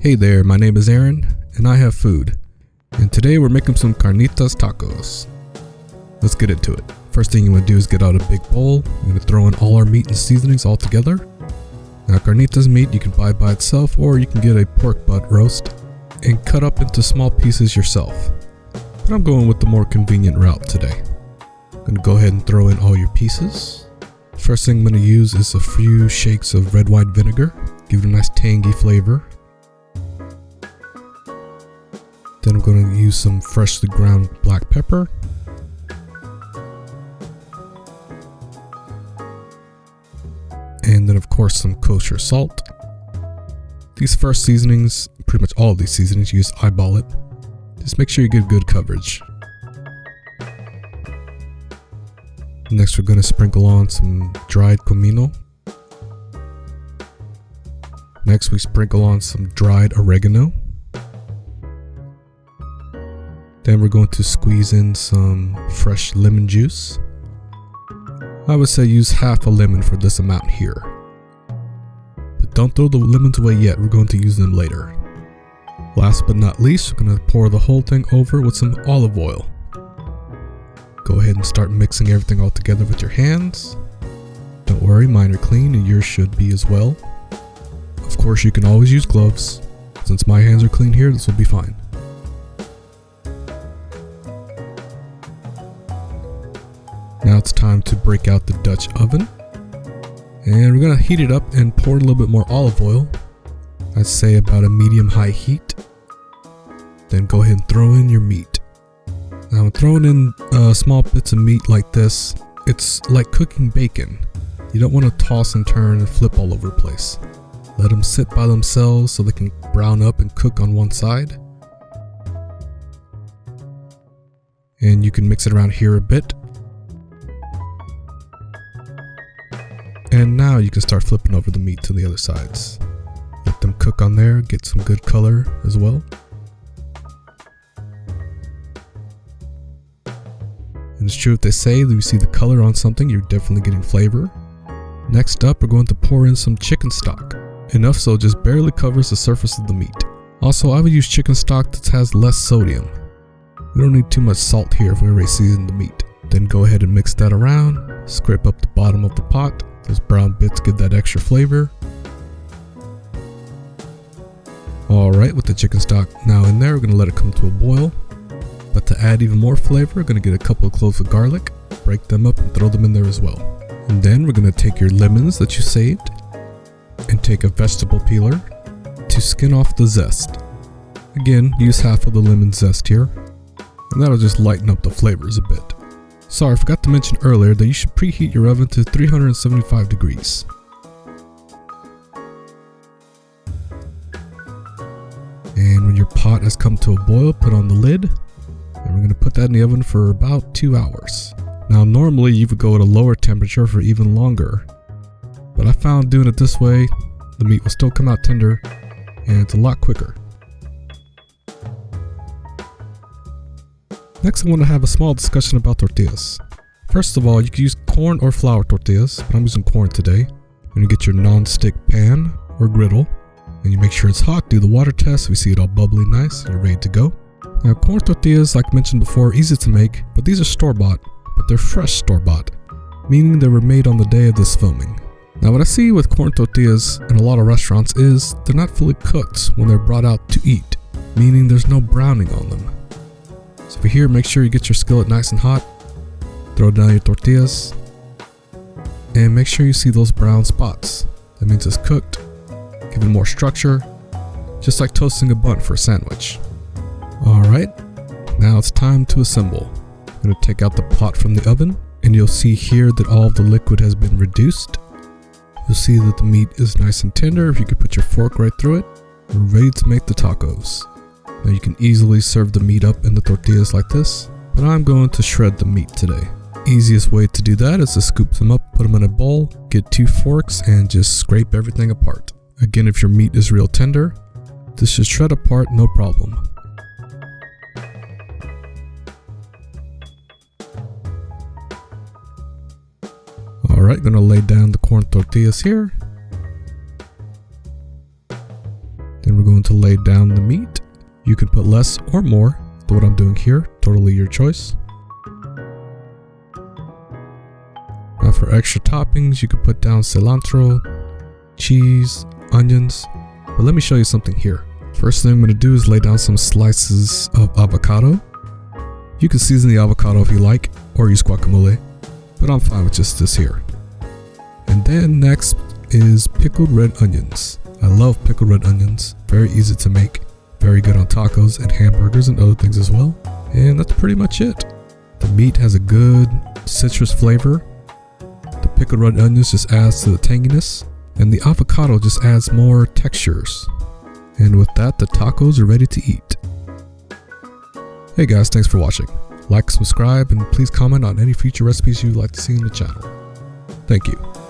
Hey there, my name is Aaron, and I have food. And today we're making some CarnitasTacos. Let's get into it. First thing you want to do is get out a big bowl. I'm going to throw in all our meat and seasonings all together. Now carnitas meat you can buy by itself, or you can get a pork butt roast and cut up into small pieces yourself. But I'm going with the more convenient route today. I'm going to go ahead and throw in all your pieces. First thing I'm going to use is a few shakes of red wine vinegar. Give it a nice tangy flavor. Then I'm going to use some freshly ground black pepper. And then of course some kosher salt. These first seasonings, pretty much all of these seasonings, you just eyeball it. Just make sure you get good coverage. Next we're going to sprinkle on some dried comino. Next we sprinkle on some dried oregano. Then we're going to squeeze in some fresh lemon juice. I would say use half a lemon for this amount here. But don't throw the lemons away yet, we're going to use them later. Last but not least, we're going to pour the whole thing over with some olive oil. Go ahead and start mixing everything all together with your hands. Don't worry, mine are clean and yours should be as well. Of course you can always use gloves. Since my hands are clean here, this will be fine. Now it's time to break out the Dutch oven. And we're going to heat it up and pour a little bit more olive oil. I'd say about a medium-high heat. Then go ahead and throw in your meat. Now throwing in small bits of meat like this, it's like cooking bacon. You don't want to toss and turn and flip all over the place. Let them sit by themselves so they can brown up and cook on one side. And you can mix it around here a bit. And now you can start flipping over the meat to the other sides. Let them cook on there, get some good color as well. And it's true if they say that you see the color on something, you're definitely getting flavor. Next up, we're going to pour in some chicken stock. Enough so it just barely covers the surface of the meat. Also, I would use chicken stock that has less sodium. We don't need too much salt here if we already seasoned the meat. Then go ahead and mix that around, scrape up the bottom of the pot. Those brown bits give that extra flavor. Alright, with the chicken stock now in there, we're going to let it come to a boil. But to add even more flavor, we're going to get a couple of cloves of garlic, break them up and throw them in there as well. And then we're going to take your lemons that you saved and take a vegetable peeler to skin off the zest. Again, use half of the lemon zest here, and that'll just lighten up the flavors a bit. Sorry, I forgot to mention earlier that you should preheat your oven to 375 degrees. And when your pot has come to a boil, put on the lid. And we're going to put that in the oven for about 2 hours. Now normally you would go at a lower temperature for even longer. But I found doing it this way, the meat will still come out tender and it's a lot quicker. Next I want to have a small discussion about tortillas. First of all, you can use corn or flour tortillas, but I'm using corn today. When you get your non-stick pan or griddle, and you make sure it's hot, do the water test, we see it all bubbly nice, and you're ready to go. Now corn tortillas, like mentioned before, easy to make, but these are store-bought, but they're fresh store-bought, meaning they were made on the day of this filming. Now what I see with corn tortillas in a lot of restaurants is they're not fully cooked when they're brought out to eat, meaning there's no browning on them. So for here, make sure you get your skillet nice and hot, throw down your tortillas, and make sure you see those brown spots. That means it's cooked, give it more structure, just like toasting a bun for a sandwich. Alright, now it's time to assemble. I'm going to take out the pot from the oven, and you'll see here that all of the liquid has been reduced. You'll see that the meat is nice and tender. If you could put your fork right through it, we're ready to make the tacos. Now you can easily serve the meat up in the tortillas like this, but I'm going to shred the meat today. Easiest way to do that is to scoop them up, put them in a bowl, get 2 forks, and just scrape everything apart. Again, if your meat is real tender, this should shred apart no problem. Alright, gonna lay down the corn tortillas here. Then we're going to lay down the meat. You can put less or more than what I'm doing here, totally your choice. Now for extra toppings, you can put down cilantro, cheese, onions, but let me show you something here. First thing I'm going to do is lay down some slices of avocado. You can season the avocado if you like, or use guacamole, but I'm fine with just this here. And then next is pickled red onions. I love pickled red onions, very easy to make, very good on tacos and hamburgers and other things as well. And that's pretty much it. The meat has a good citrus flavor. The pickled red onions just adds to the tanginess, and the avocado just adds more textures. And with that, the tacos are ready to eat. Hey guys, thanks for watching. Like, subscribe, and please comment on any future recipes you'd like to see in the channel. Thank you.